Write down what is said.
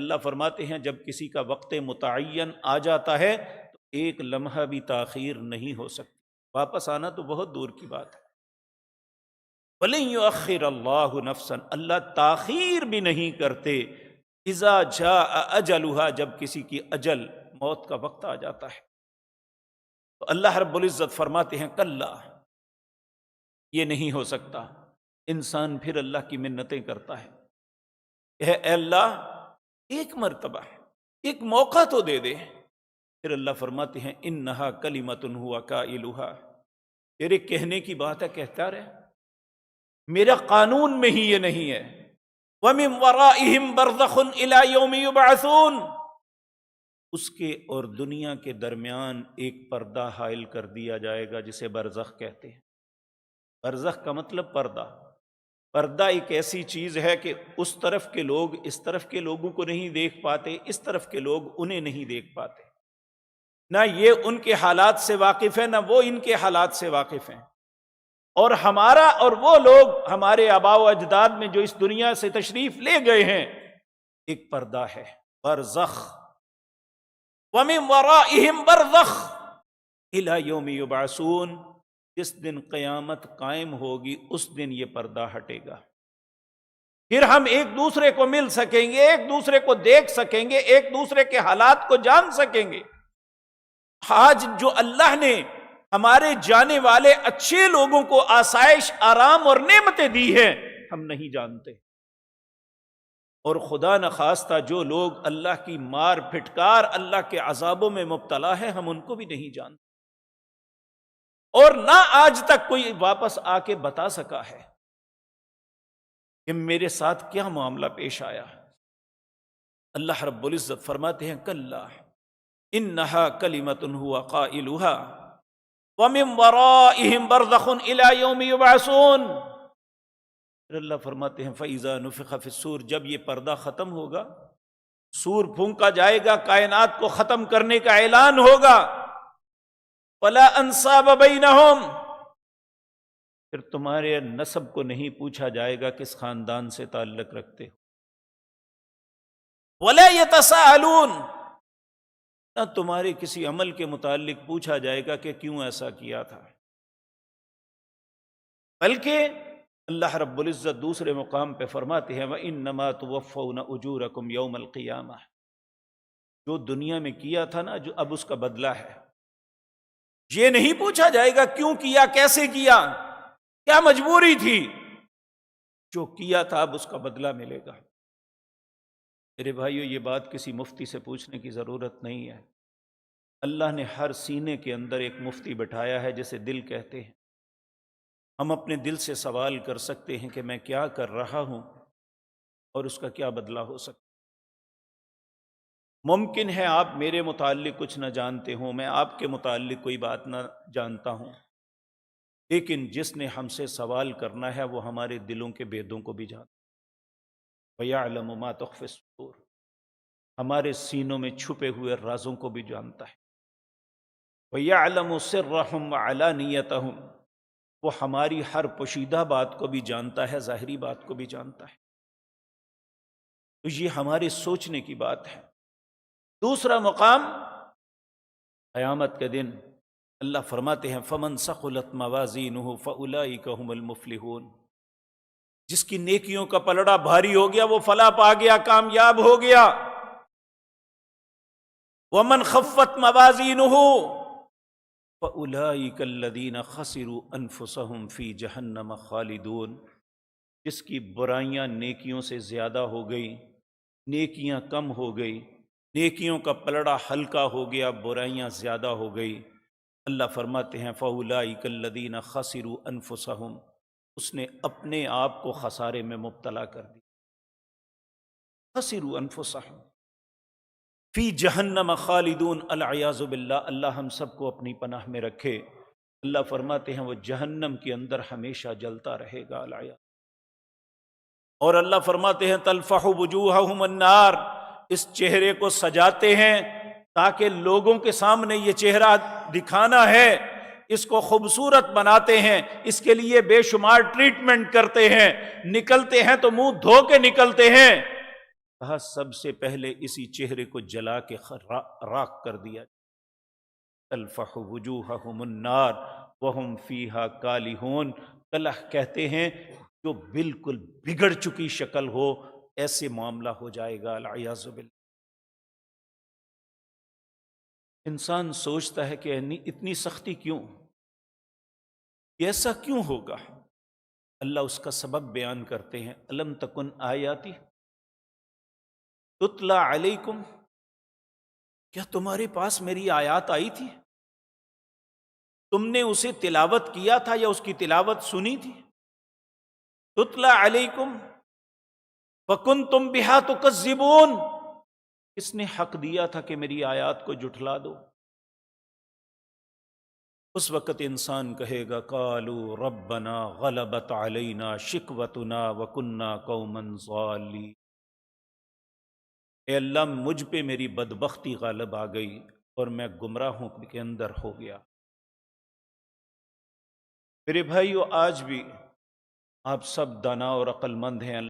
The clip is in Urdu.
اللہ فرماتے ہیں جب کسی کا وقت متعین آ جاتا ہے تو ایک لمحہ بھی تاخیر نہیں ہو سکتی، واپس آنا تو بہت دور کی بات ہے۔ وَلَن يُؤَخِّرَ اللَّهُ نَفْسًا، اللہ تاخیر بھی نہیں کرتے، اذا جاء اجلها، جب کسی کی اجل موت کا وقت آ جاتا ہے۔ تو اللہ رب العزت فرماتے ہیں کلا، یہ نہیں ہو سکتا۔ انسان پھر اللہ کی منتیں کرتا ہے، اے اللہ ایک مرتبہ ایک موقع تو دے دے۔ پھر اللہ فرماتے ہیں انہا کلمۃ ہوا قائلھا، تیرے کہنے کی بات ہے، کہتا رہے، میرا قانون میں ہی یہ نہیں ہے۔ وَمِن وَرَائِهِمْ بَرْزَخٌ إِلَى يَوْمِ يُبْعَثُونَ، اس کے اور دنیا کے درمیان ایک پردہ حائل کر دیا جائے گا جسے برزخ کہتے ہیں۔ برزخ کا مطلب پردہ۔ پردہ ایک ایسی چیز ہے کہ اس طرف کے لوگ اس طرف کے لوگوں کو نہیں دیکھ پاتے، اس طرف کے لوگ انہیں نہیں دیکھ پاتے، نہ یہ ان کے حالات سے واقف ہیں نہ وہ ان کے حالات سے واقف ہیں۔ اور ہمارا اور وہ لوگ ہمارے آباء و اجداد میں جو اس دنیا سے تشریف لے گئے ہیں، ایک پردہ ہے، برزخ۔ وَمِن وَرَائِهِمْ بَرْزَخٌ إِلَى يَوْمِ يُبْعَثُونَ، جس دن قیامت قائم ہوگی اس دن یہ پردہ ہٹے گا، پھر ہم ایک دوسرے کو مل سکیں گے، ایک دوسرے کو دیکھ سکیں گے، ایک دوسرے کے حالات کو جان سکیں گے۔ آج جو اللہ نے ہمارے جانے والے اچھے لوگوں کو آسائش، آرام اور نعمتیں دی ہیں، ہم نہیں جانتے، اور خدا نخواستہ جو لوگ اللہ کی مار پھٹکار، اللہ کے عذابوں میں مبتلا ہیں، ہم ان کو بھی نہیں جانتے، اور نہ آج تک کوئی واپس آ کے بتا سکا ہے کہ میرے ساتھ کیا معاملہ پیش آیا۔ اللہ رب العزت فرماتے ہیں کلا انہا کلمۃ ہوا قائلھا ومن ورائہم برزخ الی یوم یبعثون۔ پھر اللہ فرماتے ہیں فاذا نفخ فی الصور، جب یہ پردہ ختم ہوگا، سور پھونکا جائے گا، کائنات کو ختم کرنے کا اعلان ہوگا، فلا انصاب بینہم، پھر تمہارے نسب کو نہیں پوچھا جائے گا کس خاندان سے تعلق رکھتے ہو، ولا یتساءلون، نہ تمہارے کسی عمل کے متعلق پوچھا جائے گا کہ کیوں ایسا کیا تھا، بلکہ اللہ رب العزت دوسرے مقام پہ فرماتے ہیں وَإِنَّمَا تُوَفَّوْنَ أُجُورَكُمْ يَوْمَ الْقِيَامَةِ، جو دنیا میں کیا تھا نا، جو اب اس کا بدلہ ہے، یہ نہیں پوچھا جائے گا کیوں کیا، کیسے کیا، کیا مجبوری تھی، جو کیا تھا اب اس کا بدلہ ملے گا۔ میرے بھائیو، یہ بات کسی مفتی سے پوچھنے کی ضرورت نہیں ہے، اللہ نے ہر سینے کے اندر ایک مفتی بٹھایا ہے جسے دل کہتے ہیں۔ ہم اپنے دل سے سوال کر سکتے ہیں کہ میں کیا کر رہا ہوں اور اس کا کیا بدلہ ہو سکتا۔ ممکن ہے آپ میرے متعلق کچھ نہ جانتے ہوں، میں آپ کے متعلق کوئی بات نہ جانتا ہوں، لیکن جس نے ہم سے سوال کرنا ہے وہ ہمارے دلوں کے بیدوں کو بھی جانتا ہے۔ وَيَعْلَمُ مَا تُخْفِي الصُّدُورُ، ہمارے سینوں میں چھپے ہوئے رازوں کو بھی جانتا ہے۔ وَيَعْلَمُ سِرَّهُمْ وَعَلَانِيَتَهُمْ، وہ ہماری ہر پوشیدہ بات کو بھی جانتا ہے، ظاہری بات کو بھی جانتا ہے۔ تو یہ ہمارے سوچنے کی بات ہے۔ دوسرا مقام قیامت کے دن اللہ فرماتے ہیں فَمَنْ ثَقُلَتْ مَوَازِينُهُ فَأُولَئِكَ هُمُ الْمُفْلِحُونَ، جس کی نیکیوں کا پلڑا بھاری ہو گیا وہ فلاح پا گیا، کامیاب ہو گیا۔ وَمَنْ خَفَّتْ مَوَازِينُهُ فَأُولَئِكَ الَّذِينَ خَسِرُوا أَنفُسَهُمْ فِي جَهَنَّمَ خَالِدُونَ، جس کی برائیاں نیکیوں سے زیادہ ہو گئی، نیکیاں کم ہو گئی، نیکیوں کا پلڑا ہلکا ہو گیا، برائیاں زیادہ ہو گئی، اللہ فرماتے ہیں فَأُولَئِكَ الَّذِينَ خَسِرُوا أَنفُسَهُمْ، اس نے اپنے آپ کو خسارے میں مبتلا کر دیا۔ خَسِرُوا أَنفُسَهُمْ فی جہنم خالدون، العیاذ باللہ، اللہ ہم سب کو اپنی پناہ میں رکھے۔ اللہ فرماتے ہیں وہ جہنم کے اندر ہمیشہ جلتا رہے گا، العیاذ۔ اور اللہ فرماتے ہیں تلفح وجوہہم النار، اس چہرے کو سجاتے ہیں تاکہ لوگوں کے سامنے یہ چہرہ دکھانا ہے، اس کو خوبصورت بناتے ہیں، اس کے لیے بے شمار ٹریٹمنٹ کرتے ہیں، نکلتے ہیں تو منہ دھو کے نکلتے ہیں، کہا سب سے پہلے اسی چہرے کو جلا کے راکھ کر دیا، تلفح وجوہہم النار وہم فیہا کالہون۔ کلہ کہتے ہیں جو بالکل بگڑ چکی شکل ہو، ایسے معاملہ ہو جائے گا، العیاذ باللہ۔ انسان سوچتا ہے کہ اتنی سختی کیوں، ایسا کیوں ہوگا؟ اللہ اس کا سبب بیان کرتے ہیں، الم تکن آیاتی تتلا علیکم، کیا تمہارے پاس میری آیات آئی تھی؟ تم نے اسے تلاوت کیا تھا یا اس کی تلاوت سنی تھی؟ تتلا علیکم فکنتم بہا تکذبون، کس نے حق دیا تھا کہ میری آیات کو جھٹلا دو؟ اس وقت انسان کہے گا قالوا ربنا غلبت علینا شقوتنا وکنا قوما ضالین، اے اللہ مجھ پہ میری بدبختی غالب آ گئی اور میں گمراہوں کے اندر ہو گیا۔ میرے بھائیو، آج بھی آپ سب دانا اور عقل مند ہیں،